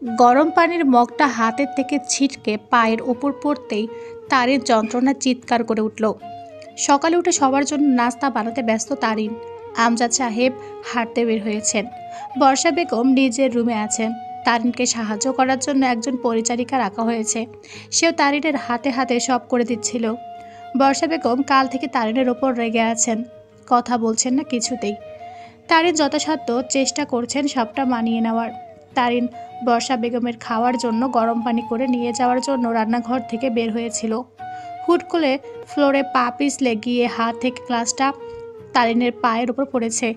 গরম পানির মগটা হাতের থেকে ছিটকে পায়ের ওপর পড়তেই তারিন যন্ত্রণা চিৎকার করে উঠল। সকালে উঠে সবার জন্য নাস্তা বানাতে ব্যস্ত তারিন। আমজাদ সাহেব হাঁটতে বের হয়েছেন। বর্ষা বেগম নিজের রুমে আছেন। তারিনকে সাহায্য করার জন্য একজন পরিচারিকা রাখা হয়েছে। সেও তারিনের হাতে হাতে সব করে দিচ্ছিল। বর্ষা বেগম কাল থেকে তারিনের ওপর রেগে আছেন, কথা বলছেন না কিছুতেই। তারিন যথাসাধ্য চেষ্টা করছেন সবটা মানিয়ে নেওয়ার। তারিন বর্ষা বেগমের খাওয়ার জন্য গরম পানি করে নিয়ে যাওয়ার জন্য রান্নাঘর থেকে বের হয়েছিল। হুট করে ফ্লোরে পা পিছলে গিয়ে হাত থেকে গ্লাসটা তারিনের পায়ের ওপর পড়েছে।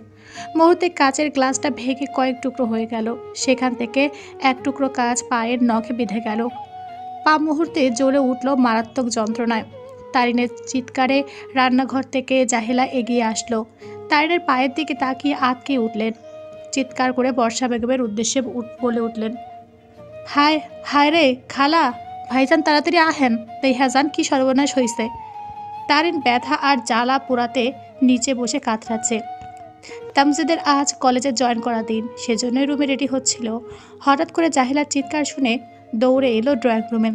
মুহূর্তে কাচের গ্লাসটা ভেঙে কয়েক টুকরো হয়ে গেল। সেখান থেকে এক টুকরো কাচ পায়ের নখে বিঁধে গেল। পা মুহূর্তে জ্বলে উঠল মারাত্মক যন্ত্রণায়। তারিনের চিৎকারে রান্নাঘর থেকে জাহিলা এগিয়ে আসলো। তারিনের পায়ের দিকে তাকিয়ে আটকে উঠলেন। চিৎকার করে বর্ষা বেগমের উদ্দেশ্যে বলে উঠলেন, হায় হায় রে খালা, ভাইজান তাড়াতাড়ি আহেন, দেহাজান কি সর্বনাশ হইছে। তারিন ব্যথা আর জ্বালা পোড়াতে নিচে বসে কাতরাচ্ছে। তামজিদের আজ কলেজে জয়েন করা দিন, সেজন্যই রুমে রেডি হচ্ছিল। হঠাৎ করে জাহিলার চিৎকার শুনে দৌড়ে এলো ড্রয়িং রুমে।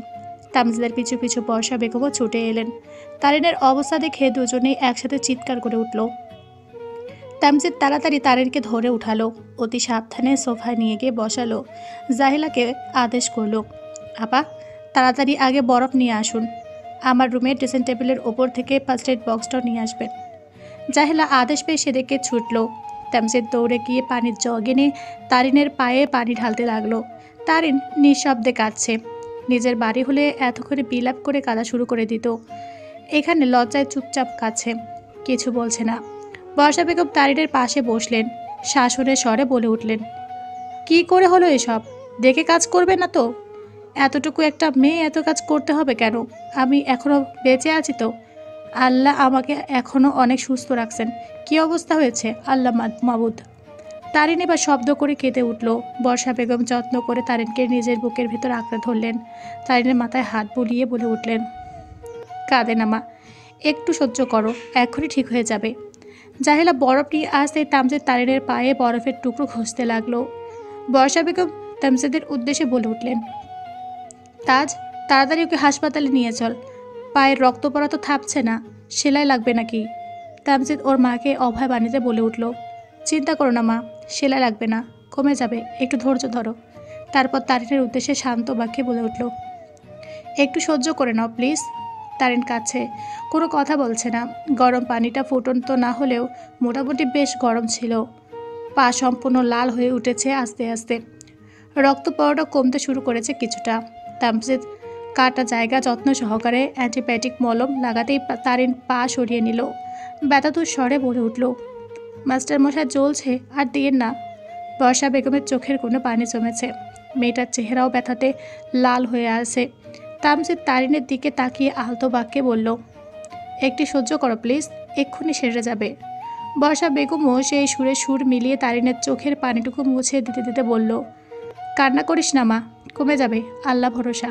তামজিদের পিছু পিছু বর্ষা বেগমও ছুটে এলেন। তারিনের অবস্থা দেখে দুজনেই একসাথে চিৎকার করে উঠল। তামজিদ তাড়াতাড়ি তারিনকে ধরে উঠালো, অতি সাবধানে সোফায় নিয়ে গিয়ে বসালো। জাহিলাকে আদেশ করলো, আপা তাড়াতাড়ি আগে বরফ নিয়ে আসুন। আমার রুমের ড্রেসিং টেবিলের ওপর থেকে ফার্স্ট এড বক্সটাও নিয়ে আসবেন। জাহিলা আদেশ পেয়ে সেদিকে ছুটল। তামজিদ দৌড়ে গিয়ে পানির জগ এনে তারিনের পায়ে পানি ঢালতে লাগলো। তারিন নিঃশব্দে কাঁদছে। নিজের বাড়ি হলে এতক্ষণে বিলাপ করে কাঁদা শুরু করে দিত। এখানে লজ্জায় চুপচাপ কাঁদছে, কিছু বলছে না। বর্ষা বেগম তারিনের পাশে বসলেন। শাসনের স্বরে বলে উঠলেন, কি করে হলো এসব? দেখে কাজ করবে না তো? এতটুকু একটা মেয়ে এত কাজ করতে হবে কেন? আমি এখনো বেঁচে আছি তো। আল্লাহ আমাকে এখনো অনেক সুস্থ রাখছেন। কি অবস্থা হয়েছে আল্লাহ মাবুদ। তারিন এবার শব্দ করে কেঁদে উঠল। বর্ষা বেগম যত্ন করে তারিনকে নিজের বুকের ভেতর আঁকড়ে ধরলেন। তারিনের মাথায় হাত বুলিয়ে বলে উঠলেন, কাঁদে না মা, একটু সহ্য করো, এখনই ঠিক হয়ে যাবে। জাহিলা বরফ নিয়ে আসতে তামজিদ তারিনের পায়ে বরফের টুকরো ঘষতে লাগলো। বর্ষা বেগম তামজিদের উদ্দেশ্যে বলে উঠলেন, তাজ তাড়াতাড়ি ওকে হাসপাতালে নিয়ে চল। পায়ের রক্ত পড়া তো থামছে না, সেলাই লাগবে নাকি? তামজিদ ওর মাকে অভয় বাণীতে বলে উঠল, চিন্তা করো না মা, সেলাই লাগবে না, কমে যাবে, একটু ধৈর্য ধরো। তারপর তারিনের উদ্দেশ্যে শান্ত বাক্যে বলে উঠল, একটু সহ্য করে নাও প্লিজ। তারিন কাছে কোনো কথা বলছে না। গরম পানিটা ফুটন্ত না হলেও মোটামুটি বেশ গরম ছিল। পা সম্পূর্ণ লাল হয়ে উঠেছে আস্তে আস্তে। রক্ত পড়াটা কমতে শুরু করেছে কিছুটা। তামজিদ কাটা জায়গা যত্ন সহকারে অ্যান্টিবায়োটিক মলম লাগাতেই তারিন পা সরিয়ে নিল। ব্যথাতুর স্বরে বলে উঠল, মাস্টারমশাই জ্বলছে, আর দিয়েন না। বর্ষা বেগমের চোখের কোনো পানি জমেছে। মেয়েটার চেহারাও ব্যথাতে লাল হয়ে আছে। তামজিদ তারিনের দিকে তাকিয়ে আলতো বাক্যে বলল, একটু সহ্য করো প্লিজ, এক্ষুনি সেরে যাবে। বর্ষা বেগমও সেই সুরে সুর মিলিয়ে তারিনের চোখের পানিটুকু মুছে দিতে দিতে বলল, কান্না করিস না মা, কমে যাবে, আল্লাহ ভরসা।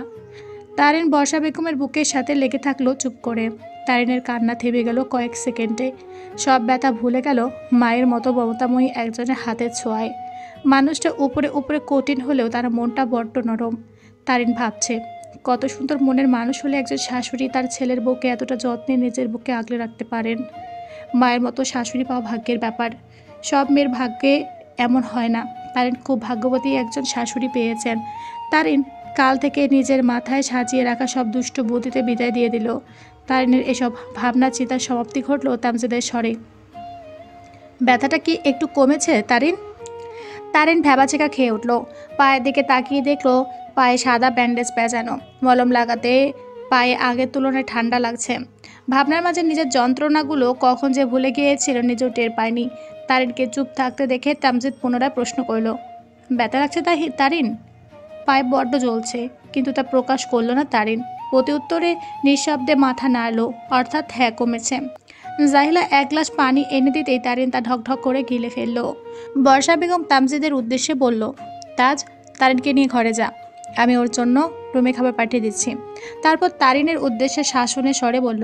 তারিন বর্ষা বেগমের বুকের সাথে লেগে থাকলো চুপ করে। তারিনের কান্না থেমে গেল কয়েক সেকেন্ডে। সব ব্যথা ভুলে গেল মায়ের মতো মমতাময়ী একজনের হাতের ছোঁয়ায়। মানুষটা উপরে উপরে কঠিন হলেও তার মনটা বড্ড নরম। তারিন ভাবছে, কত সুন্দর মনের মানুষ হলে একজন শাশুড়ি তার ছেলের বউকে এতটা যত্নে নিজের বুকে আগলে রাখতে পারেন। মায়ের মতো শাশুড়ি পাওয়া ভাগ্যের ব্যাপার। সব মেয়ের ভাগ্যে এমন হয় না। তারিন খুব ভাগ্যবতী একজন শাশুড়ি পেয়েছেন। তারিন কাল থেকে নিজের মাথায় সাজিয়ে রাখা সব দুষ্ট বুদ্ধিতে বিদায় দিয়ে দিল। তারিনের এসব ভাবনা চিন্তার সমাপ্তি ঘটল তামজিদের স্বরে, ব্যথাটা কি একটু কমেছে তারিন? তারিন ভ্যাবাচেকা খেয়ে উঠল। পায়ের দিকে তাকিয়ে দেখলো পায়ে সাদা ব্যান্ডেজ পেঁচানো। মলম লাগাতে পায়ে আগের তুলনায় ঠান্ডা লাগছে। ভাবনার মাঝে নিজের যন্ত্রণাগুলো কখন যে ভুলে গিয়েছিল নিজেও টের পায়নি। তারিনকে চুপ থাকতে দেখে তামজিদ পুনরায় প্রশ্ন করল, ব্যথা লাগছে তারিন? পায়ে বড্ড জ্বলছে, কিন্তু তা প্রকাশ করলো না তারিন। প্রতি উত্তরে নিঃশব্দে মাথা নাড়ল, অর্থাৎ হ্যাঁ কমেছে। জাহিলা এক গ্লাস পানি এনে দিতেই তারিন তা ঢকঢক করে গিলে ফেলল। বর্ষা বেগম তামজিদের উদ্দেশ্যে বলল, তাজ তারিনকে নিয়ে ঘরে যা, আমি ওর জন্য রুমে খাবার পাঠিয়ে দিচ্ছি। তারপর তারিনের উদ্দেশ্যে শাসনের স্বরে বলল,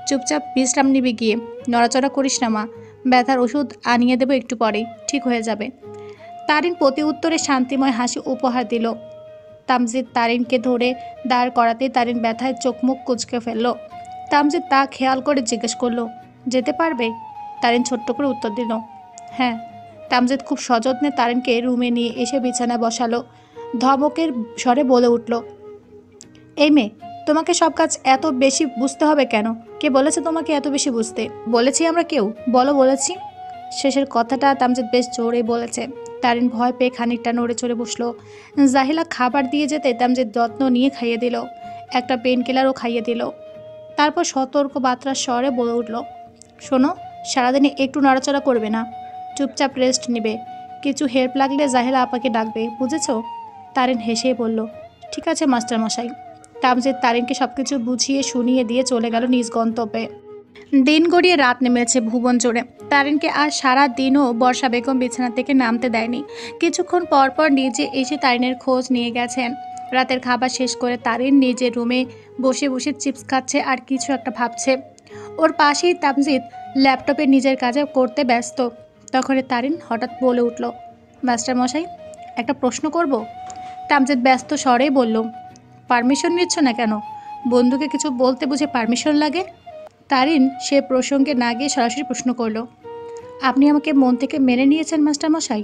চুপচাপ বিশ্রাম নিবি গিয়ে, নড়াচড়া করিস না মা, ব্যথার ওষুধ আনিয়ে দেবো একটু পরেই, ঠিক হয়ে যাবে। তারিন প্রতি উত্তরে শান্তিময় হাসি উপহার দিল। তামজিদ তারিনকে ধরে দাঁড় করাতেই তারিন ব্যথায় চোখ মুখ কুঁচকে ফেলল। তামজিদ তা খেয়াল করে জিজ্ঞেস করলো, যেতে পারবে? তারিন ছোট্ট করে উত্তর দিল, হ্যাঁ। তামজিদ খুব সযত্নে তারিনকে রুমে নিয়ে এসে বিছানায় বসালো। ধমকের স্বরে বলে উঠল, এই মেয়ে, তোমাকে সব কাজ এত বেশি বুঝতে হবে কেন? কে বলেছে তোমাকে এত বেশি বুঝতে? বলেছি আমরা কেউ? বলো বলেছি। শেষের কথাটা তামজিদ বেশ জোরে বলেছে। তারিন ভয় পেয়ে খানিকটা নড়ে চড়ে বসলো। জাহিলা খাবার দিয়ে যেতে তামজিদ যত্ন নিয়ে খাইয়ে দিল, একটা পেন কিলারও খাইয়ে দিল। তারপর সতর্ক বার্তার স্বরে বলে উঠল, শোনো, সারাদিনে একটু নড়াচড়া করবে না, চুপচাপ রেস্ট নেবে। কিছু হেল্প লাগলে জাহিলা আপাকে ডাকবে, বুঝেছো? তারিন হেসেই বলল, ঠিক আছে মাস্টারমশাই। তামজিদ তারিনকে সব কিছু বুঝিয়ে শুনিয়ে দিয়ে চলে গেল নিজ গন্তব্যে। দিন গড়িয়ে রাত নেমেছে ভুবন জুড়ে। তারিনকে আজ সারা দিনও বর্ষা বেগম বিছানা থেকে নামতে দেয়নি। কিছুক্ষণ পর পর নিজে এসে তারিনের খোঁজ নিয়ে গেছেন। রাতের খাবার শেষ করে তারিন নিজের রুমে বসে বসে চিপস খাচ্ছে আর কিছু একটা ভাবছে। ওর পাশেই তামজিদ ল্যাপটপে নিজের কাজে করতে ব্যস্ত। তখনই তারিন হঠাৎ বলে উঠল, মাস্টারমশাই, একটা প্রশ্ন করব? তামজিদ ব্যস্ত স্বরেই বলল, পারমিশন নিচ্ছ না কেন? বন্ধুকে কিছু বলতে বুঝে পারমিশন লাগে? তারিন সে প্রসঙ্গে না গিয়ে সরাসরি প্রশ্ন করল, আপনি আমাকে মন থেকে মেনে নিয়েছেন মাস্টারমশাই?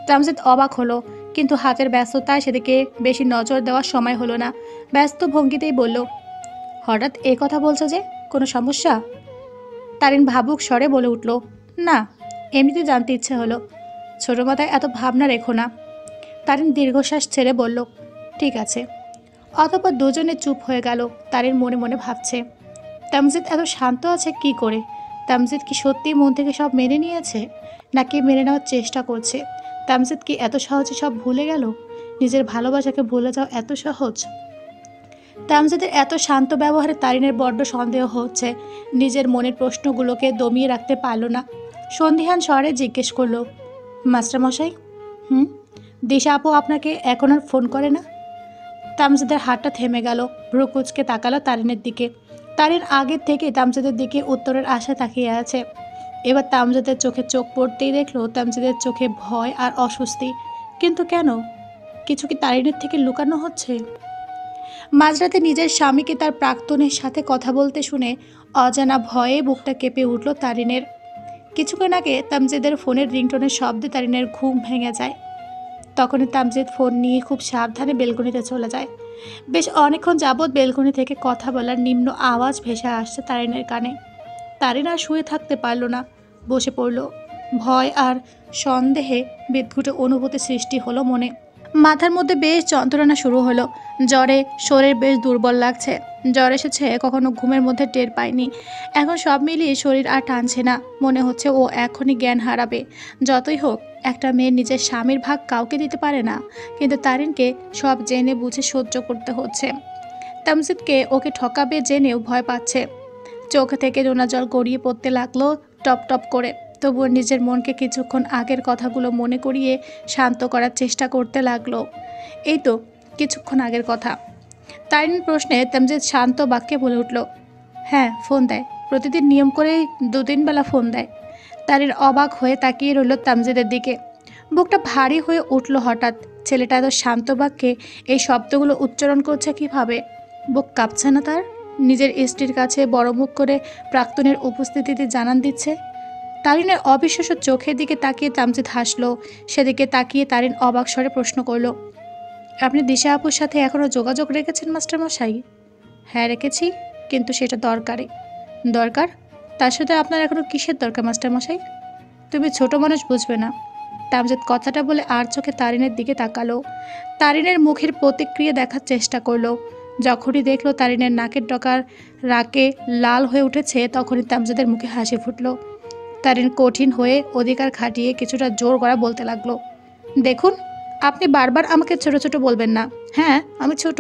তামজিদ অবাক হলো, কিন্তু হাতের ব্যস্ততায় সেদিকে বেশি নজর দেওয়ার সময় হলো না। ব্যস্ত ভঙ্গিতেই বলল, হঠাৎ এ কথা বলছো যে, কোনো সমস্যা? তারিন ভাবুক স্বরে বলে উঠল, না, এমনিতে জানতে ইচ্ছে হলো। ছোটো মাথায় এত ভাবনা রেখো না। তারিন দীর্ঘশ্বাস ছেড়ে বলল, ঠিক আছে। অতঃপর দুজনে চুপ হয়ে গেল। তারিন মনে মনে ভাবছে, তামজিদ এত শান্ত আছে কি করে? তামজিদ কি সত্যিই মন থেকে সব মেনে নিয়েছে, নাকি মেনে নেওয়ার চেষ্টা করছে? তামজিদ কি এত সহজে সব ভুলে গেল? নিজের ভালোবাসাকে ভুলে যাওয়া এত সহজ? তামজিদের এত শান্ত ব্যবহারে তারিনের বড্ড সন্দেহ হচ্ছে। নিজের মনের প্রশ্নগুলোকে দমিয়ে রাখতে পারল না। সন্দিহান স্বরে জিজ্ঞেস করল, মাস্টারমশাই, দিশা আপু আপনাকে এখন আর ফোন করে না? তামজিদের হাতটা থেমে গেল। ভ্রু কুচকে তাকালো তারিনের দিকে। তারিন আগের থেকে তামজিদের দিকে উত্তরের আশা তাকিয়ে আছে। এবার তামজিদের চোখে চোখ পড়তেই দেখলো তামজিদের চোখে ভয় আর অস্বস্তি। কিন্তু কেন? কিছু কি তারিনের থেকে লুকানো হচ্ছে? মাঝরাতে নিজের স্বামীকে তার প্রাক্তনের সাথে কথা বলতে শুনে অজানা ভয়ে বুকটা কেঁপে উঠল তারিনের। কিছুক্ষণ আগে তামজিদের ফোনের রিংটোনের শব্দে তারিনের ঘুম ভেঙে যায়। তখনই তামজিদ ফোন নিয়ে খুব সাবধানে বেলকনিতে চলে যায়। বেশ অনেকক্ষণ যাবৎ বেলকনি থেকে কথা বলার নিম্ন আওয়াজ ভেসে আসছে তারিনের কানে। তারিন আর শুয়ে থাকতে পারল না, বসে পড়ল। ভয় আর সন্দেহে বিদঘুটে অনুভূতি সৃষ্টি হলো মনে। মাথার মধ্যে বেশ যন্ত্রণা শুরু হলো। জ্বরে শরীর বেশ দুর্বল লাগছে। জ্বর এসেছে কখনো ঘুমের মধ্যে টের পায়নি। এখন সব মিলিয়ে শরীর আর টানছে না। মনে হচ্ছে ও এখনই জ্ঞান হারাবে। যতই হোক, একটা মেয়ে নিজের স্বামীর ভাগ কাউকে দিতে পারে না, কিন্তু তারিনকে সব জেনে বুঝে সহ্য করতে হচ্ছে। তামজিদকে ওকে ঠকাবে জেনেও ভয় পাচ্ছে। চোখ থেকে নোনা জল গড়িয়ে পড়তে লাগলো টপ টপ করে। তবুও নিজের মনকে কিছুক্ষণ আগের কথাগুলো মনে করিয়ে শান্ত করার চেষ্টা করতে লাগলো। এই তো কিছুক্ষণ আগের কথা। তারিনের প্রশ্নে তামজিদ শান্ত বাক্যে বলে উঠল, হ্যাঁ, ফোন দেয়। প্রতিদিন নিয়ম করেই 2-3 বেলা ফোন দেয়। তারিন অবাক হয়ে তাকিয়ে রইল তামজিদের দিকে। বুকটা ভারী হয়ে উঠল হঠাৎ। ছেলেটা এত শান্ত বাক্যে এই শব্দগুলো উচ্চারণ করছে কিভাবে? বুক কাঁপছে না তার? নিজের স্ত্রীর কাছে বড় মুখ করে প্রাক্তনের উপস্থিতিতে জানান দিচ্ছে। তারিনের অবিশ্বাস্য চোখের দিকে তাকিয়ে তামজিদ হাসলো। সেদিকে তাকিয়ে তারিন অবাক স্বরে প্রশ্ন করল, আপনি দিশা আপুর সাথে এখনও যোগাযোগ রেখেছেন মাস্টারমশাই? হ্যাঁ রেখেছি, কিন্তু সেটা দরকারি। দরকার? তার সাথে আপনার এখনও কিসের দরকার মাস্টারমশাই? তুমি ছোট মানুষ, বুঝবে না। তামজিদ কথাটা বলে আর চোখে তারিনের দিকে তাকালো। তারিনের মুখের প্রতিক্রিয়া দেখার চেষ্টা করলো। যখনই দেখলো তারিনের নাকের ডগার রাগে লাল হয়ে উঠেছে, তখনই তামজিদের মুখে হাসি ফুটল। তারিন কঠিন হয়ে অধিকার খাটিয়ে কিছুটা জোর গলা বলতে লাগলো, দেখুন, আপনি বারবার আমাকে ছোট ছোট বলবেন না। হ্যাঁ, আমি ছোট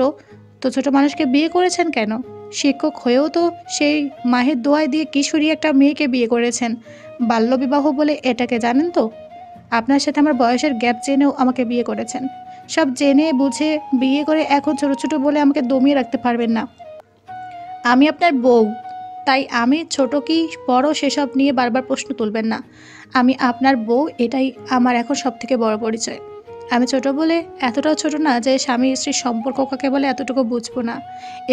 তো। ছোট মানুষকে বিয়ে করেছেন কেন? শিক্ষক হয়েও তো সেই মাহের দোয়াই দিয়ে কিশোরী একটা মেয়েকে বিয়ে করেছেন। বাল্যবিবাহ বলে এটাকে জানেন তো? আপনার সাথে আমার বয়সের গ্যাপ জেনেও আমাকে বিয়ে করেছেন। সব জেনে বুঝে বিয়ে করে এখন ছোট ছোট বলে আমাকে দমিয়ে রাখতে পারবেন না। আমি আপনার বউ, তাই আমি ছোট কি বড় সেসব নিয়ে বারবার প্রশ্ন তুলবেন না। আমি আপনার বউ, এটাই আমার এখন সব থেকে বড় পরিচয়। আমি ছোট বলে এতটাও ছোট না যে স্বামী স্ত্রীর সম্পর্ক কাকে বলে এতটুকু বুঝবো না।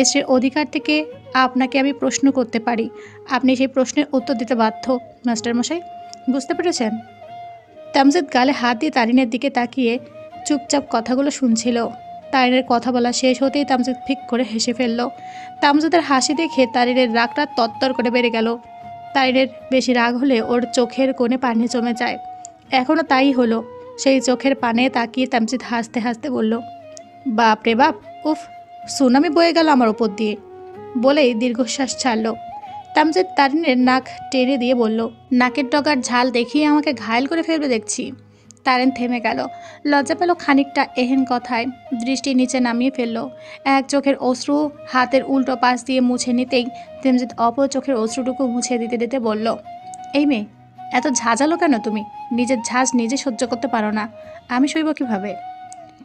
স্ত্রীর অধিকার থেকে আপনাকে আমি প্রশ্ন করতে পারি, আপনি সেই প্রশ্নের উত্তর দিতে বাধ্য মাস্টারমশাই। বুঝতে পেরেছেন? তামজিদ গালে হাত দিয়ে তারিনের দিকে তাকিয়ে চুপচাপ কথাগুলো শুনছিল। তারিনের কথা বলা শেষ হতেই তামজিদ ফিক করে হেসে ফেলল। তামজিদের হাসি দেখে তারিনের রাগটা তত্তর করে বেড়ে গেল। তারিনের বেশি রাগ হলে ওর চোখের কোণে পানি জমে যায়। এখনও তাই হলো। সেই চোখের পানে তাকিয়ে তামজিদ হাসতে হাসতে বলল, বাপ রে বাপ, উফ, সুনামি বয়ে গেল আমার ওপর দিয়ে, বলেই দীর্ঘশ্বাস ছাড়ল। তামজিদ তারিনের নাক টেনে দিয়ে বলল, নাকের ডগার ঝাল দেখিয়ে আমাকে ঘায়েল করে ফেলবে দেখছি। তারিন থেমে গেল, লজ্জা পেল খানিকটা এহেন কথায়, দৃষ্টি নিচে নামিয়ে ফেলল। এক চোখের অশ্রু হাতের উল্টো পাশ দিয়ে মুছে নিতেই তামজিদ অপর চোখের অশ্রুটুকু মুছে দিতে দিতে বলল, এই মেয়ে, এত ঝাঁঝালো কেন তুমি? নিজের ঝাঁজ নিজে সহ্য করতে পারো না, আমি সইব কীভাবে?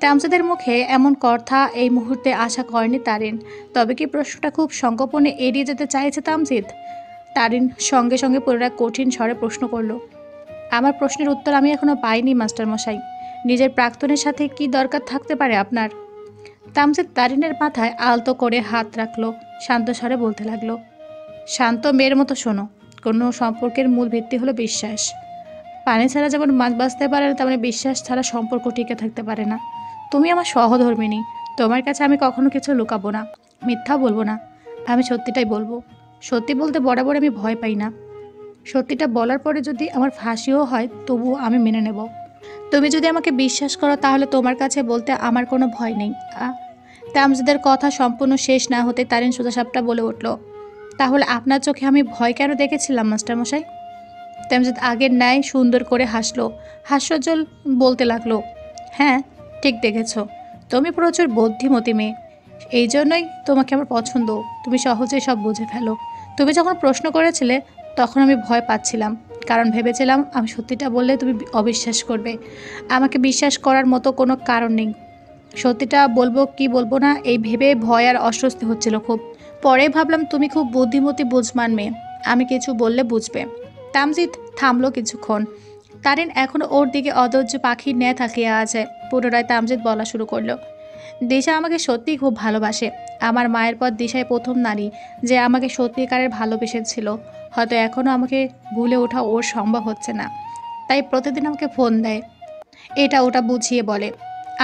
তামজিদের মুখে এমন কথা এই মুহূর্তে আশা করেনি তারিন। তবে কি প্রশ্নটা খুব সংকোপনে এড়িয়ে যেতে চাইছে তামজিদ? তারিন সঙ্গে সঙ্গে পুনরায় কঠিন স্বরে প্রশ্ন করল, আমার প্রশ্নের উত্তর আমি এখনো পাইনি মাস্টারমশাই। নিজের প্রাক্তনের সাথে কি দরকার থাকতে পারে আপনার? তামজিদ তারিনের মাথায় আলতো করে হাত রাখলো, শান্ত স্বরে বলতে লাগলো, শান্ত মেয়ের মতো শোনো, কোনো সম্পর্কের মূল ভিত্তি হলো বিশ্বাস। পানি ছাড়া যেমন মাছ বাঁচতে পারে না, তেমনি বিশ্বাস ছাড়া সম্পর্ক টিকে থাকতে পারে না। তুমি আমার সহধর্মিণী, তোমার কাছে আমি কখনো কিছু লুকাবো না, মিথ্যা বলবো না, আমি সত্যিটাই বলবো। সত্যি বলতে বরাবর আমি ভয় পাই না। সত্যিটা বলার পরে যদি আমার ফাঁসিও হয় তবুও আমি মেনে নেব। তুমি যদি আমাকে বিশ্বাস করো তাহলে তোমার কাছে বলতে আমার কোনো ভয় নেই। তামজিদের কথা সম্পূর্ণ শেষ না হতে তারিন সোজাসাপটা বলে উঠল, তাহলে আপনার চোখে আমি ভয় কেন দেখেছিলাম মাস্টারমশাই? তামজিদ আগের ন্যায় সুন্দর করে হাসলো, হাস্যজ্জ্বল বলতে লাগলো, হ্যাঁ ঠিক দেখেছ, তুমি প্রচুর বুদ্ধিমতী মেয়ে, এই জন্যই তোমাকে আমার পছন্দ। তুমি সহজেই সব বুঝে ফেলো। তুমি যখন প্রশ্ন করেছিলে তখন আমি ভয় পাচ্ছিলাম, কারণ ভেবেছিলাম আমি সত্যিটা বললে তুমি অবিশ্বাস করবে। আমাকে বিশ্বাস করার মতো কোনো কারণ নেই। সত্যিটা বলবো কি বলবো না এই ভেবে ভয় আর অস্বস্তি হচ্ছিল খুব। পরে ভাবলাম তুমি খুব বুদ্ধিমতী বুঝমান মেয়ে, আমি কিছু বললে বুঝবে। তামজিদ থামলো কিছুক্ষণ। তারিন এখনও ওর দিকে অধৈর্য পাখির ন্যায় তাকিয়ে আছে। পুনরায় তামজিদ বলা শুরু করলো, দিশা আমাকে সত্যিই খুব ভালোবাসে। আমার মায়ের পর দিশাই প্রথম নারী যে আমাকে সত্যিকারের ভালোবেসেছিল। হয়তো এখনও আমাকে ভুলে ওঠা ওর সম্ভব হচ্ছে না, তাই প্রতিদিন আমাকে ফোন দেয়, এটা ওটা বুঝিয়ে বলে।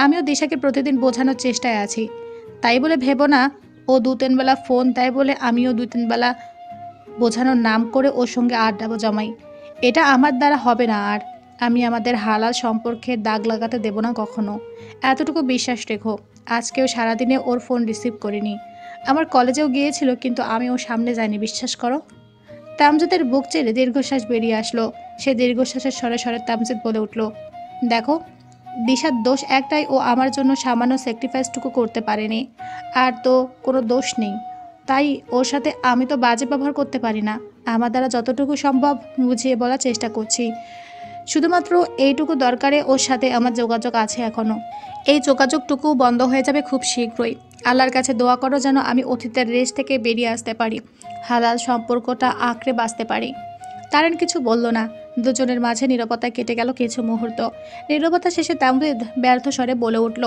আমিও দিশাকে প্রতিদিন বোঝানোর চেষ্টায় আছি। তাই বলে ভেবো না ও 2-3 বেলা ফোন দেয় বলে আমিও 2-3 বেলা বোঝানোর নাম করে ওর সঙ্গে আড্ডা জমাই। এটা আমার দ্বারা হবে না। আর আমি আমাদের হালাল সম্পর্কে দাগ লাগাতে দেব না কখনো, এতটুকু বিশ্বাস রেখো। আজকেও সারাদিনে ওর ফোন রিসিভ করিনি। আমার কলেজেও গিয়েছিল কিন্তু আমি ওর সামনে যাইনি, বিশ্বাস করো। তামজিদের বুক চেড়ে দীর্ঘশ্বাস বেরিয়ে আসলো। সে দীর্ঘশ্বাসের স্বরে স্বরে তামজিদ বলে উঠল, দেখো, দিশার দোষ একটাই, ও আমার জন্য সামান্য স্যাক্রিফাইসটুকু করতে পারেনি। আর তো কোনো দোষ নেই, তাই ওর সাথে আমি তো বাজে ব্যবহার করতে পারি না। আমার দ্বারা যতটুকু সম্ভব বুঝিয়ে বলার চেষ্টা করছি। শুধুমাত্র এইটুকু দরকারে ওর সাথে আমার যোগাযোগ আছে এখনও। এই যোগাযোগটুকু বন্ধ হয়ে যাবে খুব শীঘ্রই। আল্লাহর কাছে দোয়া করো যেন আমি অতীতের রেশ থেকে বেরিয়ে আসতে পারি, হালাল সম্পর্কটা আঁকড়ে বাঁচতে পারি। তারিন কিছু বলল না। দুজনের মাঝে নীরবতায় কেটে গেল কিছু মুহূর্ত। নীরবতা শেষে তামজিদ ব্যর্থ স্বরে বলে উঠল,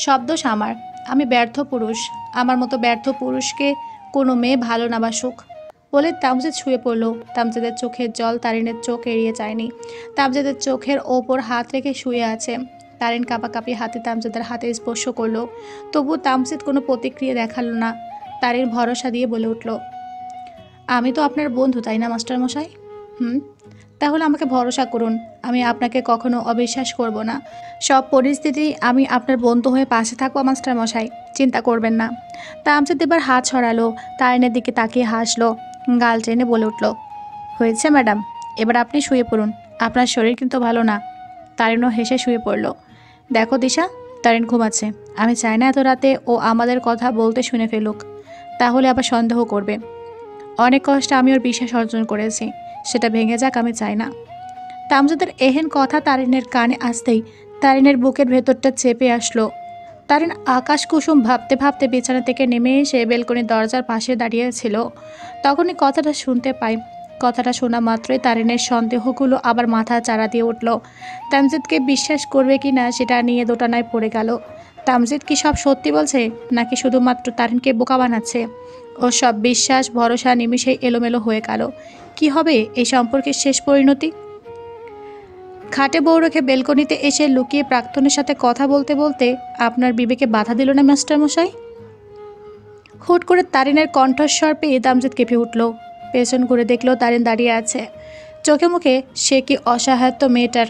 সব দোষ আমার, আমি ব্যর্থ পুরুষ। আমার মতো ব্যর্থ পুরুষকে কোনো মেয়ে ভালো না বাসুক। বলে তামজিদ শুয়ে পড়ল। তামজিদের চোখের জল তারিনের চোখ এড়িয়ে যায়নি। তামজিদের চোখের ওপর হাত রেখে শুয়ে আছে। তারিন কাঁপাকাঁপি হাতে তামজিদের হাতে স্পর্শ করলো, তবু তামজিদ কোনো প্রতিক্রিয়া দেখালো না। তারিন ভরসা দিয়ে বলে উঠল, আমি তো আপনার বন্ধু, তাই না মাস্টারমশাই? তাহলে আমাকে ভরসা করুন, আমি আপনাকে কখনো অবিশ্বাস করব না। সব পরিস্থিতি আমি আপনার বন্ধু হয়ে পাশে থাকবো মাস্টারমশাই, চিন্তা করবেন না। তামজিদ এবার হাত ছড়ালো, তারিনের দিকে তাকিয়ে হাসলো, গাল টেনে বলে উঠল, হয়েছে ম্যাডাম, এবার আপনি শুয়ে পড়ুন, আপনার শরীর কিন্তু ভালো না। তারিনও হেসে শুয়ে পড়ল। দেখো দিশা, তারিন ঘুমাচ্ছে, আমি চাই না এত রাতে ও আমাদের কথা বলতে শুনে ফেলুক, তাহলে আবার সন্দেহ করবে। অনেক কষ্টে আমি ওর বিশ্বাস অর্জন করেছি, সেটা ভেঙে যাক আমি চাই না। তামজিদের এহেন কথা তারিনের কানে আসতেই তারিনের বুকের ভেতরটা চেপে আসলো। তারিন আকাশ কুসুম ভাবতে ভাবতে বিছানা থেকে নেমে এসে বেলকনির দরজার পাশে দাঁড়িয়েছিল। তখনই কথাটা শুনতে পাই, কথাটা শোনা মাত্রই তারিনের সন্দেহগুলো আবার মাথা চাড়া দিয়ে উঠল। তামজিদকে বিশ্বাস করবে কি না সেটা নিয়ে দোটানায় পড়ে গেল। তামজিদ কি সব সত্যি বলছে নাকি শুধুমাত্র তারিনকে বোকা বানাচ্ছে? ওর সব বিশ্বাস ভরসা নিমিষেই এলোমেলো হয়ে গেল। কি হবে এই সম্পর্কের শেষ পরিণতি? খাটে বউ রেখে বেলকনিতে এসে লুকিয়ে প্রাক্তনের সাথে কথা বলতে বলতে আপনার বিবেকে বাধা দিল না মাস্টারমশাই? হুট করে তারিনের কণ্ঠস্বর পেয়ে তামজিদ কেঁপে উঠল। পেছন করে দেখলো তারিন দাঁড়িয়ে আছে। চোখে মুখে সে কি অসহায়ত্ব মেয়েটার।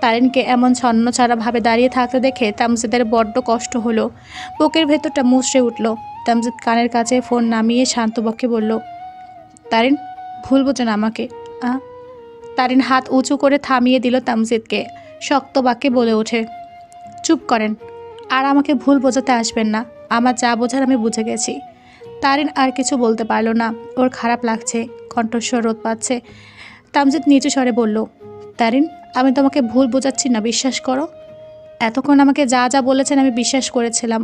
তারিনকে এমন ছন্নছাড়াভাবে দাঁড়িয়ে থাকতে দেখে তামজিদের বড্ড কষ্ট হলো। বুকের ভেতরটা মুচড়ে উঠল। তামজিদ কানের কাছে ফোন নামিয়ে শান্তবক্ষে বলল, তারিন, ভুল বোঝেন আমাকে। তারিন হাত উঁচু করে থামিয়ে দিল তামজিদকে। শক্ত বাক্যে বলে ওঠে, চুপ করেন, আর আমাকে ভুল বোঝাতে আসবেন না। আমার যা বোঝার আমি বুঝে গেছি। তারিন আর কিছু বলতে পারল না। ওর খারাপ লাগছে, কণ্ঠস্বর রোধ পাচ্ছে। তামজিদ নিচু স্বরে বলল, তারিন, আমি তোমাকে ভুল বোঝাচ্ছি না, বিশ্বাস করো। এতক্ষণ আমাকে যা যা বলেছেন আমি বিশ্বাস করেছিলাম।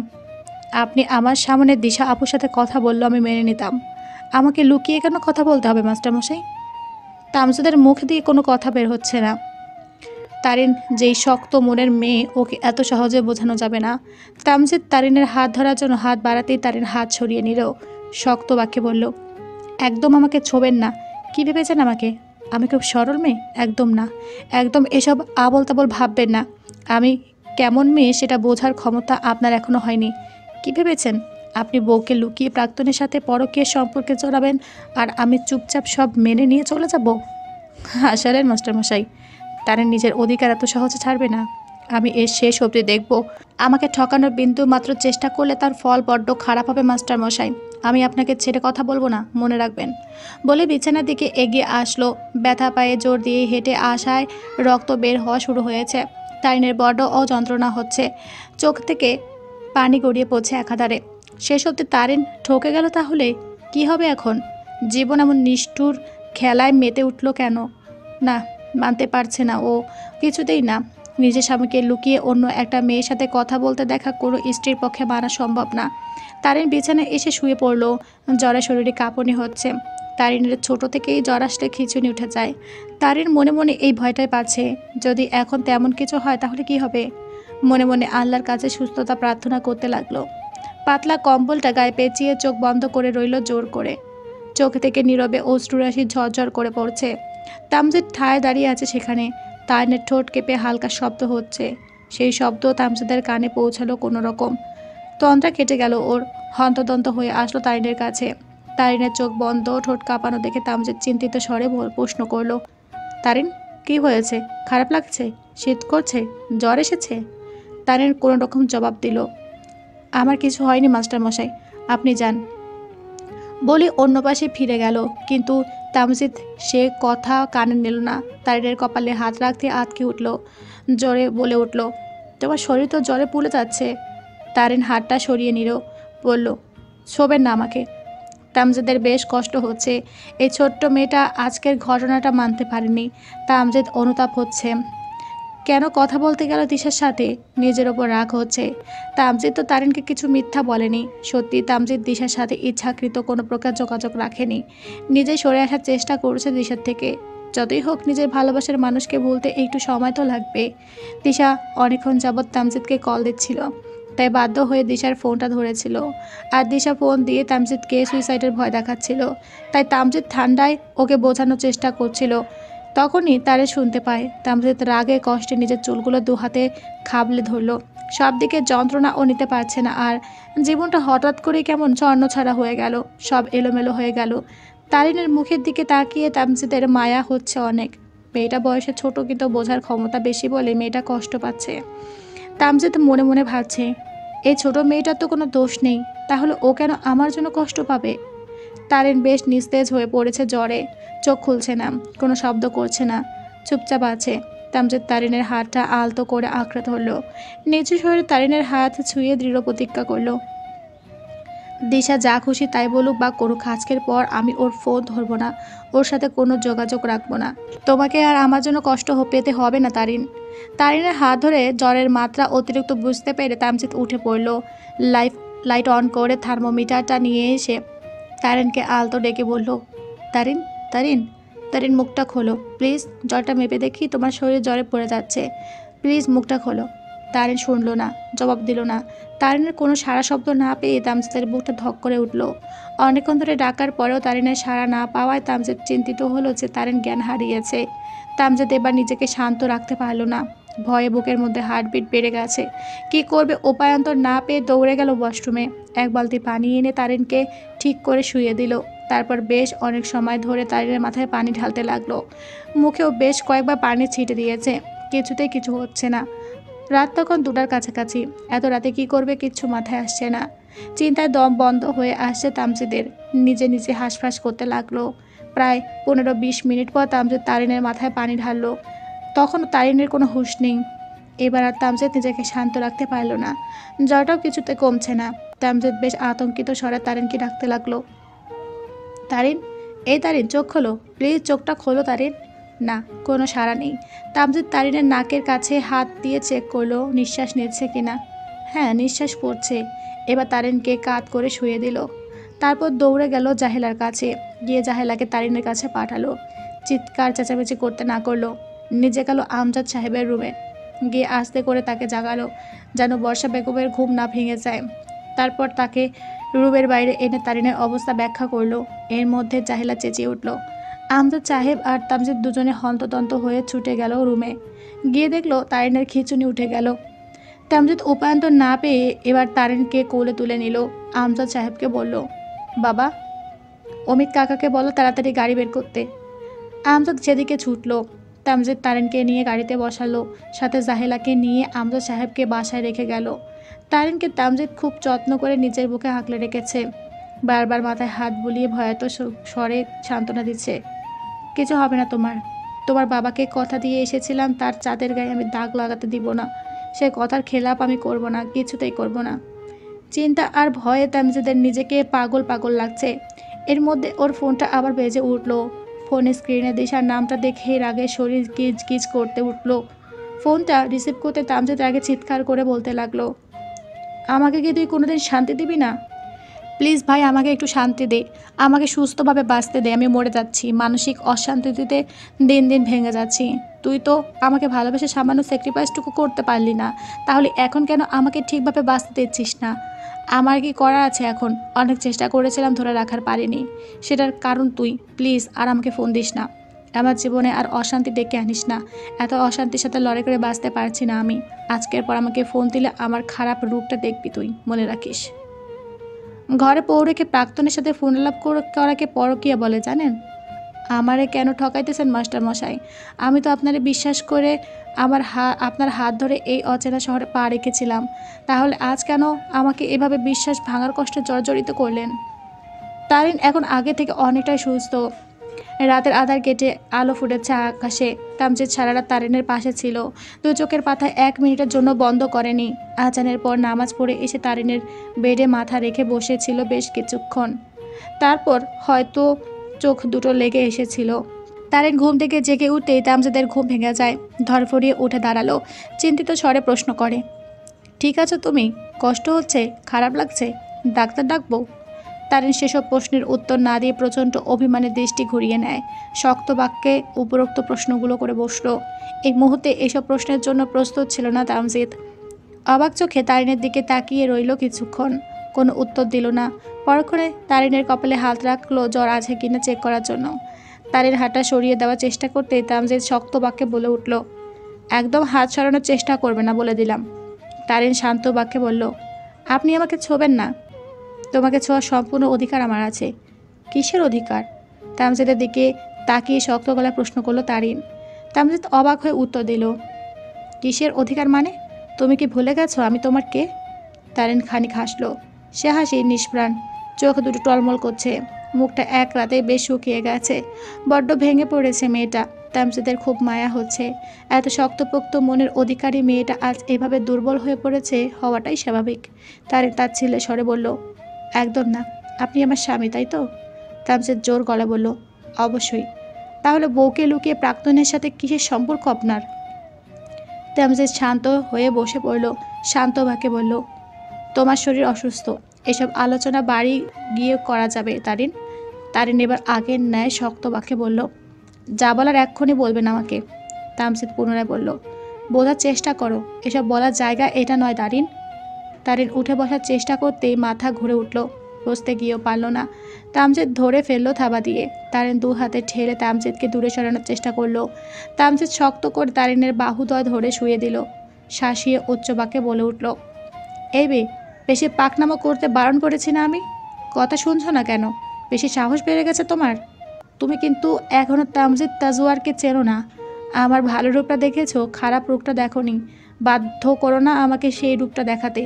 আপনি আমার সামনে দিশা আপুর সাথে কথা বললো আমি মেনে নিতাম। আমাকে লুকিয়ে কেন কথা বলতে হবে মাস্টারমশাই? তামজিদের মুখ দিয়ে কোনো কথা বের হচ্ছে না। তারিন যেই শক্ত মনের মেয়ে, ওকে এত সহজে বোঝানো যাবে না। তামজিদ তারিনের হাত ধরার জন্য হাত বাড়াতেই তারিন হাত সরিয়ে নিল। শক্ত বাক্যে বলল, একদম আমাকে ছোবেন না। কী ভেবেছেন আমাকে? আমি খুব সরল মেয়ে? একদম না। একদম এসব আবল তাবল ভাববেন না। আমি কেমন মেয়ে সেটা বোঝার ক্ষমতা আপনার এখনও হয়নি। কী ভেবেছেন আপনি বউকে লুকিয়ে প্রাক্তনের সাথে পরকীয় সম্পর্কে জড়াবেন আর আমি চুপচাপ সব মেনে নিয়ে চলে যাব? হাসালেন মাস্টারমশাই। তারা নিজের অধিকার এত সহজে ছাড়বে না। আমি এর শেষ অবধি দেখব। আমাকে ঠকানোর বিন্দু মাত্র চেষ্টা করলে তার ফল বড্ড খারাপ হবে মাস্টারমশাই। আমি আপনাকে ছেড়ে কথা বলবো না, মনে রাখবেন। বলে বিছানার দিকে এগিয়ে আসলো। ব্যথা পায়ে জোর দিয়ে হেঁটে আসায় রক্ত বের হওয়া শুরু হয়েছে। তারিনের বড্ড যন্ত্রণা হচ্ছে। চোখ থেকে পানি গড়িয়ে পড়ছে একাধারে। শেষ অবধি তারিন ঠকে গেল তাহলে? কি হবে এখন? জীবন এমন নিষ্ঠুর খেলায় মেতে উঠল কেন? না, মানতে পারছে না ও, কিছুতেই না। নিজের স্বামীকে লুকিয়ে অন্য একটা মেয়ের সাথে কথা বলতে দেখা কোনো স্ত্রীর পক্ষে মানা সম্ভব না। তারিন বিছানায় এসে শুয়ে পড়ল। জ্বরে শরীরে কাঁপুনি হচ্ছে। তারিনের ছোট থেকেই জ্বর আসলে খিঁচুনি উঠে যায়। তারিন মনে মনে এই ভয়টাই পাচ্ছে, যদি এখন তেমন কিছু হয় তাহলে কি হবে। মনে মনে আল্লাহর কাছে সুস্থতা প্রার্থনা করতে লাগলো। পাতলা কম্বলটা গায়ে পেঁচিয়ে চোখ বন্ধ করে রইল জোর করে। চোখ থেকে নীরবে অশ্রুরাশি ঝরঝর করে পড়ছে। তামজিদ ঠায় দাঁড়িয়ে আছে সেখানে। তারিনের ঠোঁট কেঁপে হালকা শব্দ হচ্ছে। সেই শব্দ তামজিদের কানে পৌঁছালো কোনো রকম। তন্দ্রা কেটে গেল ওর। হন্তদন্ত হয়ে আসলো তারিনের কাছে। তারিনের চোখ বন্ধ, ঠোঁট কাঁপানো দেখে তামজিদ চিন্তিত স্বরে প্রশ্ন করলো, তারিন, কি হয়েছে? খারাপ লাগছে? শীত করছে? জ্বর এসেছে? তারিন কোনো রকম জবাব দিল, আমার কিছু হয়নি মাস্টারমশাই, আপনি যান। বলে অন্য পাশে ফিরে গেল। কিন্তু তামজিদ সে কথা কানে নিল না। তারিনের কপালে হাত রাখতে আটকে উঠল। জ্বরে বলে উঠল, তোমার শরীর তো জ্বরে পুড়ে যাচ্ছে। তারিন হাতটা সরিয়ে নিল, বলল, শোবেন না আমাকে। তামজিদের বেশ কষ্ট হচ্ছে। এই ছোট্ট মেয়েটা আজকের ঘটনাটা মানতে পারেনি। তামজিদ অনুতাপ হচ্ছে। কেন কথা বলতে গেল দিশার সাথে? নিজের ওপর রাগ হচ্ছে। তামজিদ তো তারিনকে কিছু মিথ্যা বলেনি। সত্যি তামজিদ দিশার সাথে ইচ্ছাকৃত কোনো প্রকার যোগাযোগ রাখেনি। নিজে সরে আসার চেষ্টা করেছে দিশার থেকে। যতই হোক নিজের ভালোবাসার মানুষকে ভুলতে একটু সময় তো লাগবে। দিশা অনেকক্ষণ যাবৎ তামজিদকে কল দিচ্ছিল, তাই বাধ্য হয়ে দিশার ফোনটা ধরেছিল। আর দিশা ফোন দিয়ে তামজিদকে সুইসাইডের ভয় দেখাচ্ছিল। তাই তামজিদ ঠান্ডায় ওকে বোঝানোর চেষ্টা করছিল। তখনই তারে শুনতে পায়। তামজিদ রাগে কষ্টে নিজের চুলগুলো দু হাতে খাবলে ধরল। সব দিকে যন্ত্রণা ও নিতে পারছে না। আর জীবনটা হঠাৎ করে কেমন ছন্নছাড়া হয়ে গেল, সব এলোমেলো হয়ে গেল। তারিনের মুখের দিকে তাকিয়ে তামজিদের মায়া হচ্ছে অনেক। মেয়েটা বয়সে ছোট, কিন্তু বোঝার ক্ষমতা বেশি বলে মেয়েটা কষ্ট পাচ্ছে। তামজিদ মনে মনে ভাবছে, এই ছোট মেয়েটার তো কোনো দোষ নেই, তাহলে ও কেন আমার জন্য কষ্ট পাবে? তারিন বেশ নিস্তেজ হয়ে পড়েছে জ্বরে। চোখ খুলছে না, কোনো শব্দ করছে না, চুপচাপ আছে। তামজিদ তারিনের হাতটা আলতো করে আঁকড়ে ধরল। নিচু শরীরে তারিনের হাত ছুঁয়ে দৃঢ় প্রতিজ্ঞা করল, দিশা যা খুশি তাই বলুক বা করুক, আজকের পর আমি ওর ফোন ধরবো না, ওর সাথে কোনো যোগাযোগ রাখবো না। তোমাকে আর আমার জন্য কষ্ট পেতে হবে না তারিন। তারিনের হাত ধরে জ্বরের মাত্রা অতিরিক্ত বুঝতে পেরে তামজিদ উঠে পড়ল। লাইট অন করে থার্মোমিটারটা নিয়ে এসে তারিনকে আলতো ডেকে বলল, তারিন, তারিন, তারিন মুখটা খোলো প্লিজ, জ্বরটা মেপে দেখি, তোমার শরীর জ্বরে পড়ে যাচ্ছে, প্লিজ মুখটা খোলো। তারিন শুনল না, জবাব দিল না। তারিনের কোনো সাড়া শব্দ না পেয়ে তামজিদের বুকটা ধক করে উঠল। অনেকক্ষণ ধরে ডাকার পরেও তারিনের সাড়া না পাওয়ায় তামজিদ চিন্তিত হলো যে তারিন জ্ঞান হারিয়েছে। তামজিদ এবার নিজেকে শান্ত রাখতে পারল না। ভয়ে বুকের মধ্যে হার্টবিট বেড়ে গেছে। কি করবে উপায়ন্তর না পেয়ে দৌড়ে গেল ওয়াশরুমে। এক বালতি পানি এনে তারিনকে ঠিক করে শুইয়ে দিল। তারপর বেশ অনেক সময় ধরে তারিনের মাথায় পানি ঢালতে লাগলো। মুখেও বেশ কয়েকবার পানি ছিটে দিয়েছে, কিছুতেই কিছু হচ্ছে না। রাত তখন 2টার কাছাকাছি। এত রাতে কি করবে কিচ্ছু মাথায় আসছে না। চিন্তায় দম বন্ধ হয়ে আসছে তামজিদের। নিজে নিজে হাঁসফাঁস করতে লাগলো। প্রায় 15-20 মিনিট পর তামজিদ তারিনের মাথায় পানি ঢাললো। তখনও তারিনের কোনো হুঁশ নেই। এবার আর তামজিদ নিজেকে শান্ত রাখতে পারল না। জ্বরটাও কিছুতে কমছে না। তামজিদ বেশ আতঙ্কিত স্বরে তারিনকে ডাকতে লাগলো। তারিন, এই তারিন, চোখ খোলো প্লিজ, চোখটা খোলো তারিন। না, কোনো সাড়া নেই। তামজিদ তারিনের নাকের কাছে হাত দিয়ে চেক করলো নিঃশ্বাস নিচ্ছে কিনা। হ্যাঁ, নিঃশ্বাস পড়ছে। এবার তারিনকে কাত করে শুয়ে দিল। তারপর দৌড়ে গেল জাহেলার কাছে। গিয়ে জাহেলাকে তারিনের কাছে পাঠালো। চিৎকার চেঁচামেচি করতে না করলো। নিজে গেল আমজাদ সাহেবের রুমে। গিয়ে আস্তে করে তাকে জাগালো, যেন বর্ষা বেগমের ঘুম না ভেঙে যায়। তারপর তাকে রুমের বাইরে এনে তারিনের অবস্থা ব্যাখ্যা করলো। এর মধ্যে জাহেলা চেঁচিয়ে উঠল। আমজাদ সাহেব আর তামজিদ দুজনে হন্তদন্ত হয়ে ছুটে গেল রুমে। গিয়ে দেখলো তারিনের খিঁচুনি উঠে গেল। তামজিদ উপায়ন্তর না পেয়ে এবার তারিনকে কোলে তুলে নিল। আমজাদ সাহেবকে বলল, বাবা, অমিত কাকাকে বলো তাড়াতাড়ি গাড়ি বের করতে। আমজাদ সেদিকে ছুটল। তামজিদ তারিনকে নিয়ে গাড়িতে বসালো। সাথে জাহেলাকে নিয়ে আমজাদ সাহেবকে বাসায় রেখে গেল। তারিনকে তামজিদ খুব যত্ন করে নিজের বুকে আঁকলে রেখেছে। বারবার মাথায় হাত বুলিয়ে ভয়াত স্বরে সান্ত্বনা দিচ্ছে। কিছু হবে না তোমার। তোমার বাবাকে কথা দিয়ে এসেছিলাম তার চাঁদের গায়ে আমি দাগ লাগাতে দিব না। সে কথার খেলাপ আমি করব না, কিছুতেই করব না। চিন্তা আর ভয়ে তামজিদের নিজেকে পাগল পাগল লাগছে। এর মধ্যে ওর ফোনটা আবার বেজে উঠল। ফোনের স্ক্রিনে দিশার নামটা দেখে রাগে শরীর গিজ গিজ করতে উঠল। ফোনটা রিসিভ করতে তামজিদ রাগে চিৎকার করে বলতে লাগলো, আমাকে কি তুই কোনোদিন শান্তি দিবি না? প্লিজ ভাই, আমাকে একটু শান্তি দে, আমাকে সুস্থভাবে বাঁচতে দে। আমি মরে যাচ্ছি, মানসিক অশান্তিতে দিন দিন ভেঙে যাচ্ছি। তুই তো আমাকে ভালোবেসে সামান্য স্যাক্রিফাইসটুকু করতে পারলি না, তাহলে এখন কেন আমাকে ঠিকভাবে বাঁচতে দিচ্ছিস না? আমার কি করার আছে এখন? অনেক চেষ্টা করেছিলাম, ধরে রাখার পারিনি। সেটার কারণ তুই। প্লিজ আর আমাকে ফোন দিস না। আমার জীবনে আর অশান্তি ডেকে আনিস না। এত অশান্তির সাথে লড়াই করে বাঁচতে পারছি না আমি। আজকের পর আমাকে ফোন দিলে আমার খারাপ রূপটা দেখবি তুই, মনে রাখিস। ঘরে পৌ রেখে প্রাক্তনের সাথে ফোন আলাপ করাকে পরকীয়া বলে, জানেন? আমারে কেন ঠকাইতেছেন মাস্টার মশাই? আমি তো আপনারে বিশ্বাস করে আপনার হাত ধরে এই অচেনা শহরে পা রেখেছিলাম। তাহলে আজ কেন আমাকে এভাবে বিশ্বাস ভাঙার কষ্টে জর্জরিত করলেন? তারিন এখন আগে থেকে অনেকটাই সুস্থ। রাতের আধার কেটে আলো ফুটেছে আকাশে। তামজিদ সারা রাত তারিনের পাশে ছিল। দু চোখের পাতা 1 মিনিটের জন্য বন্ধ করেনি। আজানের পর নামাজ পড়ে এসে তারিনের বেডে মাথা রেখে বসেছিল বেশ কিছুক্ষণ। তারপর হয়তো চোখ দুটো লেগে এসেছিল। তারিন ঘুম থেকে জেগে উঠতেই তামজিদের ঘুম ভেঙে যায়। ধরফরিয়ে উঠে দাঁড়ালো। চিন্তিত স্বরে প্রশ্ন করে, ঠিক আছো তুমি? কষ্ট হচ্ছে? খারাপ লাগছে? ডাক্তার ডাকবো? তারিন সেসব প্রশ্নের উত্তর না দিয়ে প্রচণ্ড অভিমানে দৃষ্টি ঘুরিয়ে নেয়। শক্ত বাক্যে উপরোক্ত প্রশ্নগুলো করে বসল। এই মুহূর্তে এসব প্রশ্নের জন্য প্রস্তুত ছিল না তামজিদ। অবাক চোখে তারিনের দিকে তাকিয়ে রইল কিছুক্ষণ। কোনো উত্তর দিল না। পরক্ষণে তারিনের কপালে হাত রাখলো জ্বর আছে কিনা চেক করার জন্য। তারিন হাতটা সরিয়ে দেওয়ার চেষ্টা করতে তামজিদ শক্ত বাক্যে বলে উঠল, একদম হাত সরানোর চেষ্টা করবে না বলে দিলাম। তারিন শান্ত বাক্যে বলল, আপনি আমাকে ছোবেন না। তোমাকে ছোঁয়ার সম্পূর্ণ অধিকার আমার আছে। কিসের অধিকার? তামজিদের দিকে তাকিয়ে শক্ত গলায় প্রশ্ন করলো তারিন। তামজিদ অবাক হয়ে উত্তর দিল, কিসের অধিকার মানে? তুমি কি ভুলে গেছো আমি তোমার কে? তারিন খানিক হাসলো। সে হাসি নিষ্প্রাণ। চোখ দুটো টলমল করছে। মুখটা এক রাতে বেশ শুকিয়ে গেছে। বড্ড ভেঙে পড়েছে মেয়েটা। তামজিদের খুব মায়া হচ্ছে। এত শক্তপোক্ত মনের অধিকারী মেয়েটা আজ এভাবে দুর্বল হয়ে পড়েছে, হওয়াটাই স্বাভাবিক। তারিন তার ছেলে স্বরে বলল, একদম না। আপনি আমার স্বামী, তাই তো? তামজিদ জোর গলা বলল, অবশ্যই। তাহলে বউকে লুকিয়ে প্রাক্তনের সাথে কিসের সম্পর্ক আপনার? তামজিদ শান্ত হয়ে বসে পড়ল। শান্ত বাক্যে বলল, তোমার শরীর অসুস্থ। এসব আলোচনা বাড়ি গিয়ে করা যাবে তারিন। তারিন এবার আগের ন্যায় শক্ত বাক্যে বলল, যা বলার এক্ষুনি বলবেন আমাকে, তামজিদ পুনরায় বলল। বোঝার চেষ্টা করো, এসব বলার জায়গা এটা নয় তারিন। তারিন উঠে বসার চেষ্টা করতেই মাথা ঘুরে উঠল, বসতে গিয়েও পারল না। তামজিদ ধরে ফেললো থাবা দিয়ে। তারিন দু হাতে ঠেলে তামজিদকে দূরে সরানোর চেষ্টা করলো। তামজিদ শক্ত করে তারিনের বাহুদয় ধরে শুয়ে দিল। শাসিয়ে উচ্চ বাক্যে বলে উঠল, এই বে, বেশি পাকনামো করতে বারণ করেছি না আমি? কথা শুনছো না কেন? বেশি সাহস বেড়ে গেছে তোমার? তুমি কিন্তু এখনও তামজিদ তাজওয়ারকে চেনো না। আমার ভালো রূপটা দেখেছো, খারাপ রূপটা দেখোনি। বাধ্য করো না আমাকে সেই রূপটা দেখাতে।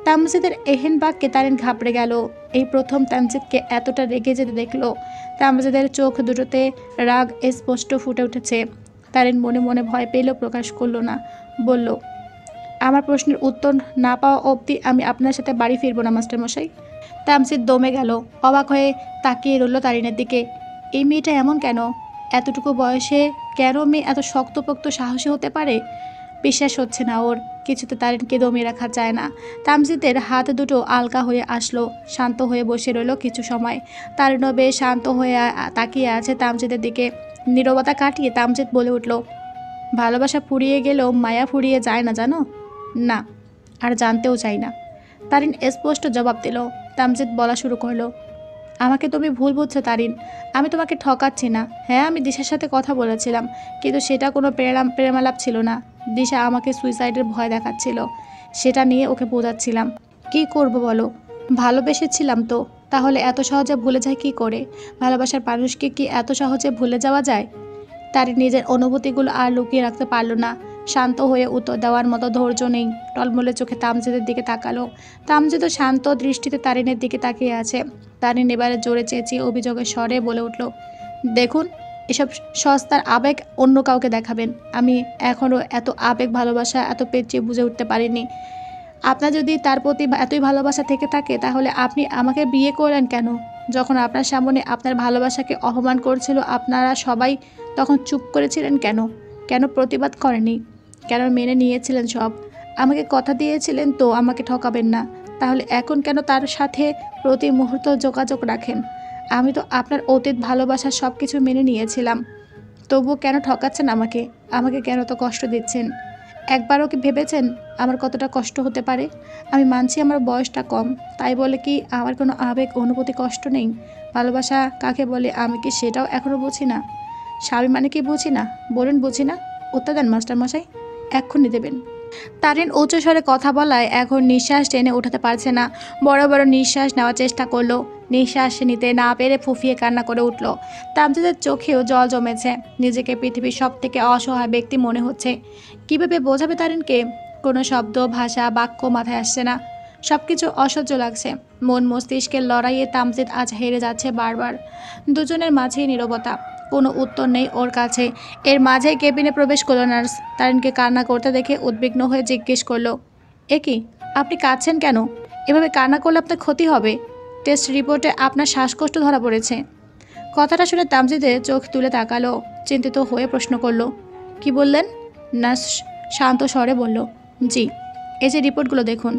তামজিদের এহেন বাক্যে তারিন ঘাবড়ে গেল। এই প্রথম তামজিদকে এতটা রেগে যেতে দেখলো। তামজিদের চোখ দুটোতে রাগ স্পষ্ট ফুটে উঠেছে। তারিন মনে মনে ভয় পেলেও প্রকাশ করলো না। বলল, আমার প্রশ্নের উত্তর না পাওয়া অবধি আমি আপনার সাথে বাড়ি ফিরবো না মাস্টারমশাই। তামজিদ দমে গেল, অবাক হয়ে তাকিয়ে রইল তারিনের দিকে। এই মেয়েটা এমন কেন? এতটুকু বয়সে কেন মেয়ে এত শক্তপোক্ত সাহসী হতে পারে? বিশ্বাস হচ্ছে না ওর। কিছুতে তারিনকে দমিয়ে রাখা যায় না। তামজিদের হাত দুটো আলগা হয়ে আসলো, শান্ত হয়ে বসে রইল কিছু সময়। তারিনও বেশ শান্ত হয়ে তাকিয়ে আছে তামজিদের দিকে। নীরবতা কাটিয়ে তামজিদ বলে উঠল, ভালোবাসা ফুরিয়ে গেলেও মায়া ফুরিয়ে যায় না জানো? না, আর জানতেও চাই না, তারিন স্পষ্ট জবাব দিল। তামজিদ বলা শুরু করলো, আমাকে তুমি ভুল বুঝছো তারিন। আমি তোমাকে ঠকাচ্ছি না। হ্যাঁ, আমি দিশার সাথে কথা বলেছিলাম, কিন্তু সেটা কোনো প্রেমালাপ ছিল না। দিশা আমাকে সুইসাইডের ভয় দেখাচ্ছিল, সেটা নিয়ে ওকে বোঝাচ্ছিলাম। কি করব বলো? ভালোবেসেছিলাম তো, তাহলে এত সহজে ভুলে যায় কি করে? ভালোবাসার মানুষকে কি এত সহজে ভুলে যাওয়া যায়? তার নিজের অনুভূতিগুলো আর লুকিয়ে রাখতে পারল না। শান্ত হয়ে উত্তর দেওয়ার মতো ধৈর্য নেই। টলমলে চোখে তামজিদের দিকে তাকালো। তামজিদও শান্ত দৃষ্টিতে তারিনের দিকে তাকিয়ে আছে। তারিন এবারে জোরে চেঁচিয়ে অভিযোগের স্বরে বলে উঠল, দেখুন, এসব সস্তার আবেগ অন্য কাউকে দেখাবেন। আমি এখনও এত আবেগ ভালোবাসা এত পেঁচিয়ে বুঝে উঠতে পারিনি। আপনার যদি তার প্রতি এতই ভালোবাসা থেকে থাকে, তাহলে আপনি আমাকে বিয়ে করলেন কেন? যখন আপনার সামনে আপনার ভালোবাসাকে অপমান করছিল, আপনারা সবাই তখন চুপ করেছিলেন কেন? কেন প্রতিবাদ করেনি? কেন মেনে নিয়েছিলেন সব? আমাকে কথা দিয়েছিলেন তো আমাকে ঠকাবেন না। তাহলে এখন কেন তার সাথে প্রতি মুহূর্ত যোগাযোগ রাখেন? আমি তো আপনার অতীত ভালোবাসার সব কিছু মেনে নিয়েছিলাম। তবুও কেন ঠকাচ্ছেন আমাকে? আমাকে কেন তো কষ্ট দিচ্ছেন? একবারও কি ভেবেছেন আমার কতটা কষ্ট হতে পারে? আমি মানছি আমার বয়সটা কম, তাই বলে কি আমার কোনো আবেগ অনুভূতি কষ্ট নেই? ভালোবাসা কাকে বলে আমি কি সেটাও এখনও বুঝি না? স্বামী মানে কি বুঝি না? বলুন বুঝি না? উত্তর দেন মাস্টারমশাই, এক্ষুনি দেবেন। তারিন উচ্চ স্বরে কথা বলায় এখন নিঃশ্বাস টেনে ওঠাতে পারছে না। বড় বড় নিঃশ্বাস নেওয়ার চেষ্টা করলো। নিঃশ্বাস নিতে না পেরে ফুফিয়ে কান্না করে উঠল। তামজিদের চোখেও জল জমেছে। নিজেকে পৃথিবীর সব থেকে অসহায় ব্যক্তি মনে হচ্ছে। কীভাবে বোঝাবে তারিনকে? কোনো শব্দ, ভাষা, বাক্য মাথায় আসছে না। সব কিছু অসহ্য লাগছে। মন মস্তিষ্কের লড়াইয়ে তামজিদ আজ হেরে যাচ্ছে বারবার। দুজনের মাঝেই নীরবতা, কোনো উত্তর নেই ওর কাছে। এর মাঝে কেবিনে প্রবেশ করলো নার্স। তারিনকে কান্না করতে দেখে উদ্বিগ্ন হয়ে জিজ্ঞেস করলো, এ কি, আপনি কাঁদছেন কেন? এভাবে কান্না করলে আপনার ক্ষতি হবে। টেস্ট রিপোর্টে আপনার শ্বাসকষ্ট ধরা পড়েছে। কথাটা শুনে তামজিদের চোখ তুলে তাকালো। চিন্তিত হয়ে প্রশ্ন করলো, কি বললেন? নার্স শান্ত স্বরে বলল, জি, এই যে রিপোর্টগুলো দেখুন।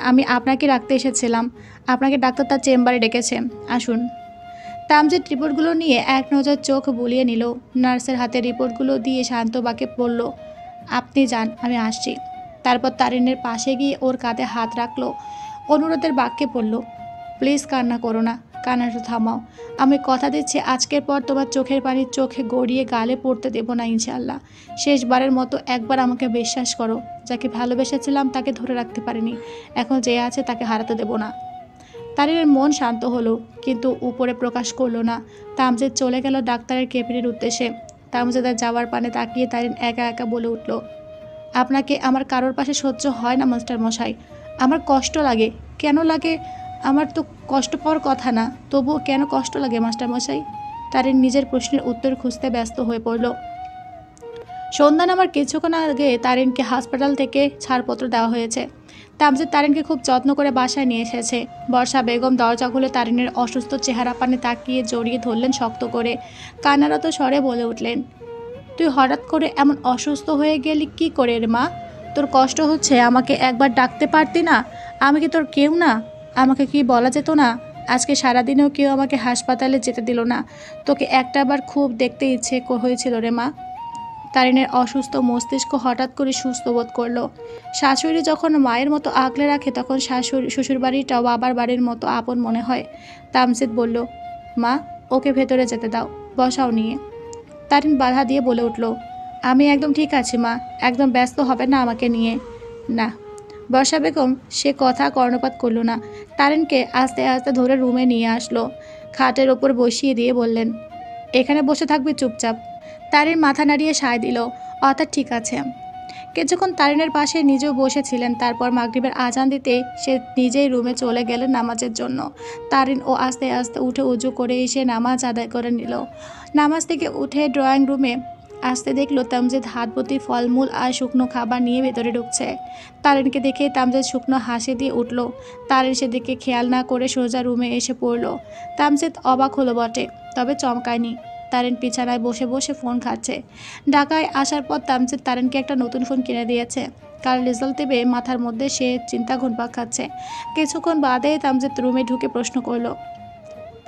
আমি আপনাকে রাখতে এসেছিলাম। আপনাকে ডাক্তার তার চেম্বারে ডেকেছে, আসুন। তামজিদ রিপোর্টগুলো নিয়ে এক নজর চোখ বুলিয়ে নিল। নার্সের হাতে রিপোর্টগুলো দিয়ে শান্ত বাক্যে বলল, আপনি যান, আমি আসছি। তারপর তারিনের পাশে গিয়ে ওর কাঁধে হাত রাখলো। অনুরোধের বাক্যে বলল, প্লিজ কান্না করো না, কান্নাটা থামাও। আমি কথা দিচ্ছি আজকের পর তোমার চোখের পানি চোখে গড়িয়ে গালে পড়তে দেব না ইনশাল্লাহ। শেষবারের মতো একবার আমাকে বিশ্বাস করো। যাকে ভালোবেসেছিলাম তাকে ধরে রাখতে পারিনি, এখন যে আছে তাকে হারাতে দেব না। তারিনের মন শান্ত হলো, কিন্তু উপরে প্রকাশ করলো না। তামজিদ চলে গেল ডাক্তারের কেবিনের উদ্দেশ্যে। তামজিদের যাওয়ার পানে তাকিয়ে তারিন একা একা বলে উঠল, আপনাকে আমার কারোর পাশে সহ্য হয় না মাস্টার মশাই। আমার কষ্ট লাগে। কেন লাগে? আমার তো কষ্ট পাওয়ার কথা না, তবুও কেন কষ্ট লাগে মাস্টার মশাই? তারিন নিজের প্রশ্নের উত্তর খুঁজতে ব্যস্ত হয়ে পড়ল। সন্ধ্যা নামার কিছুক্ষণ আগে তারিনকে হাসপাতাল থেকে ছাড়পত্র দেওয়া হয়েছে। তামজিদ তারিনকে খুব যত্ন করে বাসায় নিয়ে এসেছে। বর্ষা বেগম দরজা খুলে তারিনের অসুস্থ চেহারা পানে তাকিয়ে জড়িয়ে ধরলেন শক্ত করে। কান্নারত স্বরে বলে উঠলেন, তুই হঠাৎ করে এমন অসুস্থ হয়ে গেলি কি করে রে মা? তোর কষ্ট হচ্ছে, আমাকে একবার ডাকতে পারতি না? আমি কি তোর কেউ না? আমাকে কি বলা যেত না? আজকে সারাদিনেও কেউ আমাকে হাসপাতালে যেতে দিল না। তোকে একটাবার খুব দেখতে ইচ্ছে হয়েছিল রে মা। তারিনের অসুস্থ মস্তিষ্ক হঠাৎ করে সুস্থ বোধ করলো। শাশুড়ি যখন মায়ের মতো আগলে রাখে তখন শ্বশুরবাড়িটাও বাবার বাড়ির মতো আপন মনে হয়। তামজিদ বলল, মা ওকে ভেতরে যেতে দাও, বসাও নিয়ে। তারিন বাধা দিয়ে বলে উঠল, আমি একদম ঠিক আছি মা, একদম ব্যস্ত হবে না আমাকে নিয়ে। না। বর্ষা বেগম সে কথা কর্ণপাত করল না। তারিনকে আস্তে আস্তে ধরে রুমে নিয়ে আসলো। খাটের ওপর বসিয়ে দিয়ে বললেন, এখানে বসে থাকবি চুপচাপ। তারিন মাথা নাড়িয়ে সায় দিল, অর্থাৎ ঠিক আছে। কিছুক্ষণ তারিনের পাশে নিজেও বসেছিলেন। তারপর মাগরিবের আজান দিতে সে নিজেই রুমে চলে গেলেন নামাজের জন্য। তারিন ও আস্তে আস্তে উঠে উজু করে এসে নামাজ আদায় করে নিল। নামাজ থেকে উঠে ড্রয়িং রুমে আসতে দেখল তামজিদ হাত ভর্তি ফলমূল আর শুকনো খাবার নিয়ে ভেতরে ঢুকছে। তারিনকে দেখে তামজিদ শুকনো হাসি দিয়ে উঠল। তারিন সেদিকে খেয়াল না করে সোজা রুমে এসে পড়ল। তামজিদ অবাক হলো বটে, তবে চমকায়নি। তারিন বিছানায় বসে বসে ফোন খাচ্ছে। ঢাকায় আসার পর তামজিদ তারিনকে একটা নতুন ফোন কিনে দিয়েছে। কাল রেজাল্ট দেবে মাথার মধ্যে সে চিন্তা ঘুরপাক খাচ্ছে। কিছুক্ষণ বাদে তামজিদ রুমে ঢুকে প্রশ্ন করল,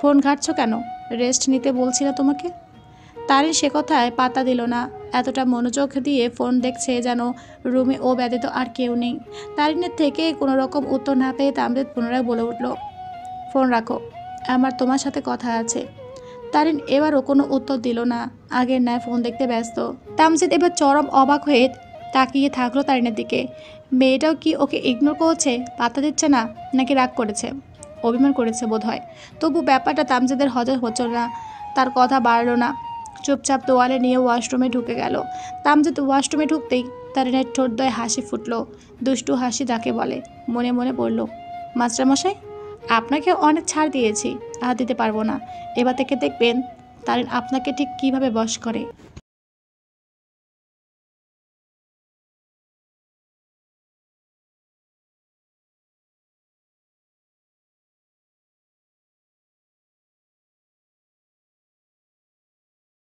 ফোন ঘাটছো কেন? রেস্ট নিতে বলছি না তোমাকে? তারিন সে কথায় পাত্তা দিল না। এতটা মনোযোগ দিয়ে ফোন দেখছে যেন রুমে ও ব্যতীত আর কেউ নেই। তারিনের থেকে কোনো রকম উত্তর না পেয়ে তামজিদ পুনরায় বলে উঠল, ফোন রাখো, আমার তোমার সাথে কথা আছে। তারিন এবারও কোনো উত্তর দিল না, আগের ন্যায় ফোন দেখতে ব্যস্ত। তামজিদ এবার চরম অবাক হয়ে তাকিয়ে থাকলো তারিনের দিকে। মেয়েটাও কি ওকে ইগনোর করছে, পাত্তা দিচ্ছে না, নাকি রাগ করেছে, অভিমান করেছে বোধ হয়। তবু ব্যাপারটা তামজিদের হজম হচ্ছিল না। তার কথা বাড়ল না, চুপচাপ তোয়ালে নিয়ে ওয়াশরুমে ঢুকে গেল। তামজিদ ওয়াশরুমে ঢুকতেই তারিনের ঠোঁটদয় হাসি ফুটল, দুষ্টু হাসি যাকে বলে। মনে মনে বলল, মাস্টারমশাই আপনাকে অনেক ছাড় দিয়েছি, আর দিতে পারবো না। এবার থেকে দেখবেন তারিন আপনাকে ঠিক কীভাবে বশ করে।